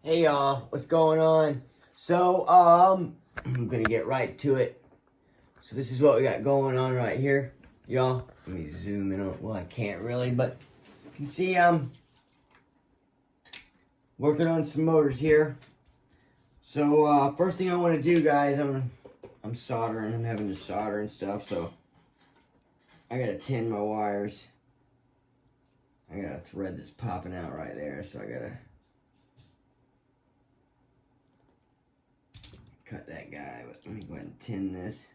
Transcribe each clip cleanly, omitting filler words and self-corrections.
Hey y'all, what's going on? So, I'm gonna get right to it. So this is what we got going on right here. Y'all, let me zoom in on, well I can't really, but you can see I'm working on some motors here. So, first thing I want to do, guys, I'm soldering, I'm having to solder and stuff, so I gotta tin my wires. I got a thread that's popping out right there, so I gotta cut that guy, but let me go ahead and tin this.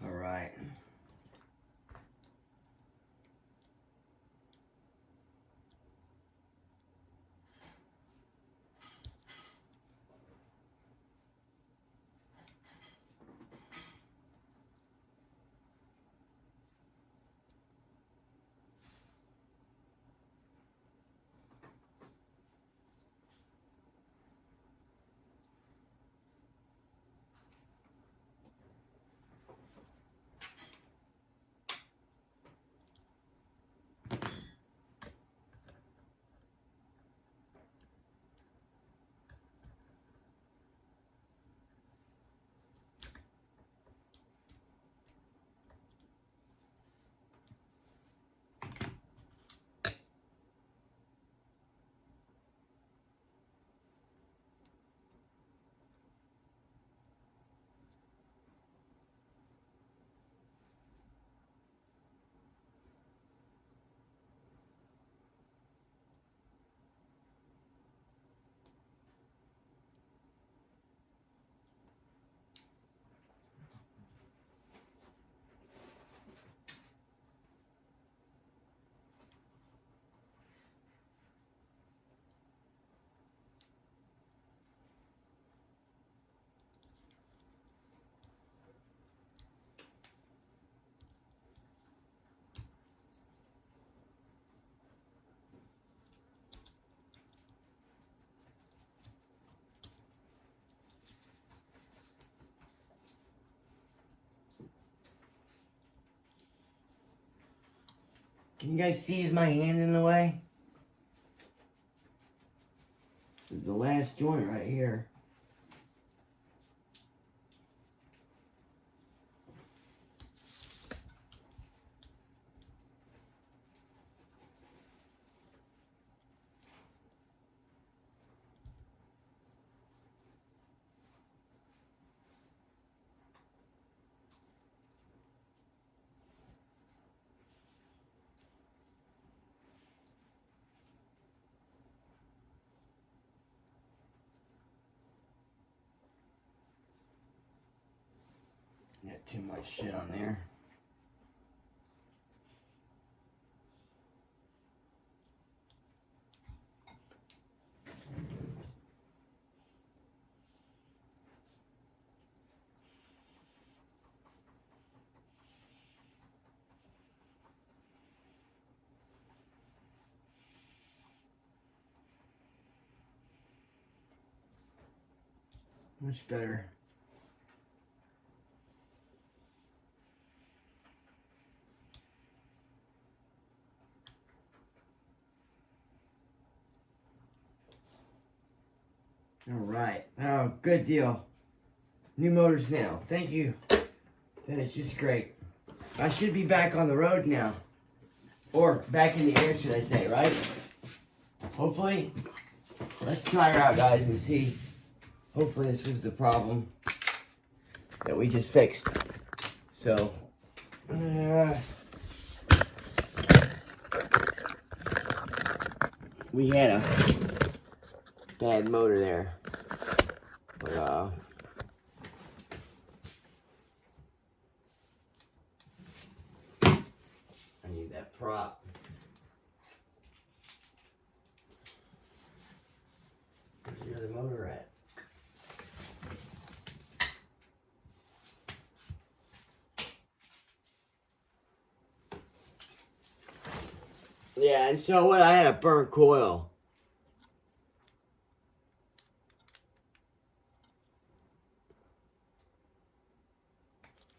All right. Can you guys see, is my hand in the way? This is the last joint right here. Got too much shit on there. Much better. All right. Oh, good deal. New motors now. Thank you. That is just great. I should be back on the road now. Or back in the air, should I say, right? Hopefully. Let's try her out, guys, and see. Hopefully this was the problem that we just fixed. So, we had a bad motor there. But, I need that prop. Where's the other motor at? Yeah, and so what? I had a burnt coil.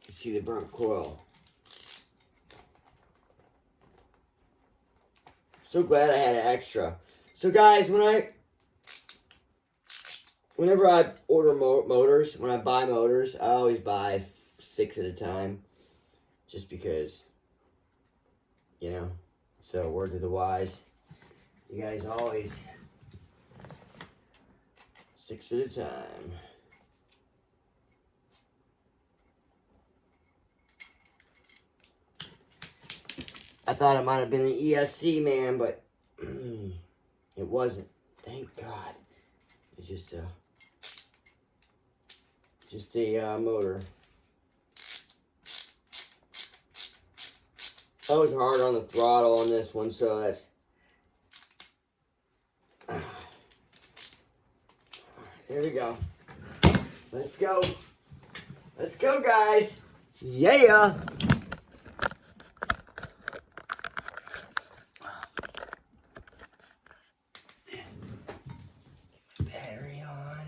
can see the burnt coil. So glad I had an extra. So guys, whenever I order motors, when I buy motors, I always buy 6 at a time. Just because, you know, so word to the wise. You guys always 6 at a time. I thought it might have been an ESC, man, but it wasn't. Thank God. It's just a motor. I was hard on the throttle on this one, so that's... Here we go. Let's go. Let's go, guys. Yeah. Battery on.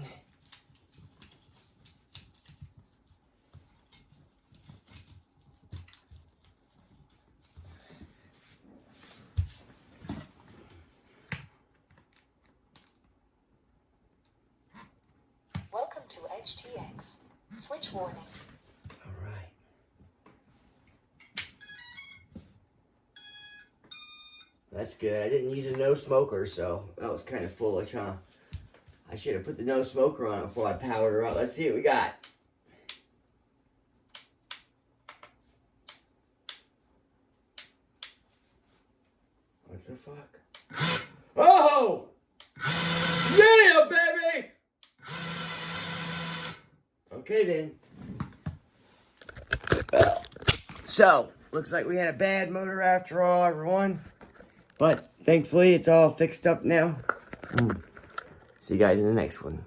Welcome to HTX. Switch warning. All right. That's good. I didn't use a no smoker, so that was kind of foolish, huh? I should have put the no smoker on it before I powered her up. Let's see what we got. What the fuck? Oh! Yeah, baby! Okay, then. So, looks like we had a bad motor after all, everyone. But, thankfully, it's all fixed up now. See you guys in the next one.